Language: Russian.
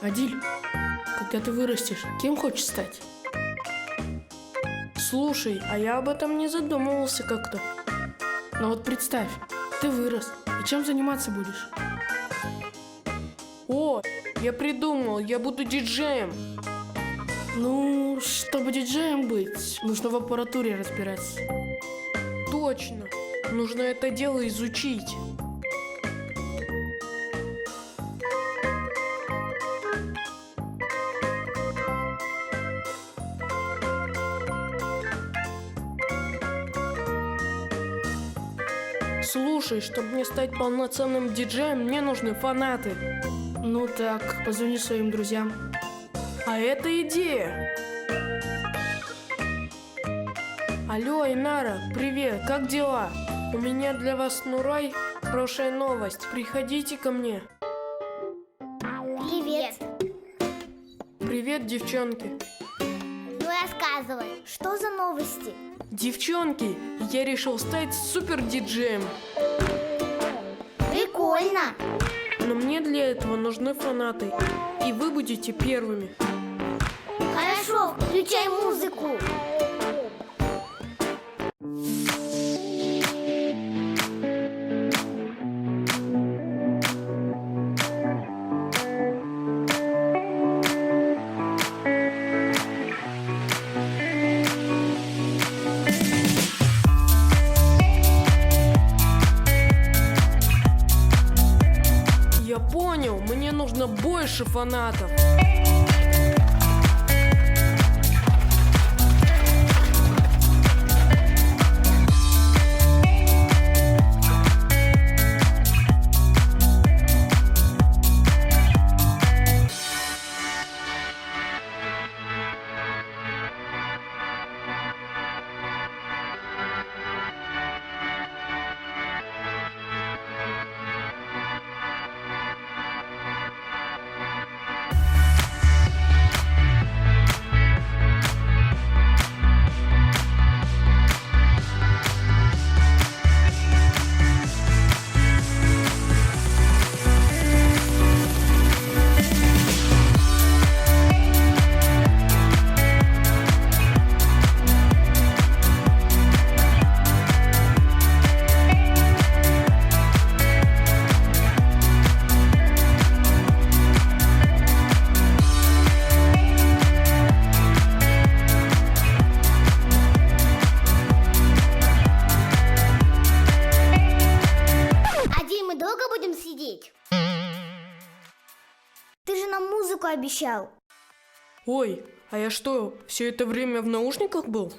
Адиль, когда ты вырастешь, кем хочешь стать? Слушай, а я об этом не задумывался как-то. Но вот представь, ты вырос, и чем заниматься будешь? О, я придумал, я буду диджеем. Ну, чтобы диджеем быть, нужно в аппаратуре разбираться. Точно, нужно это дело изучить. Слушай, чтобы мне стать полноценным диджеем, мне нужны фанаты. Ну так, позвони своим друзьям. А это идея. Алло, Айнара, привет, как дела? У меня для вас, Нурай, хорошая новость. Приходите ко мне. Привет. Привет, девчонки. Ну рассказывай, что за новости? Девчонки, я решил стать супер-диджеем. Прикольно. Но мне для этого нужны фанаты. И вы будете первыми. Хорошо, включай музыку. Я понял, мне нужно больше фанатов. Адиль, мы долго будем сидеть? Ты же нам музыку обещал. Ой, а я что, все это время в наушниках был?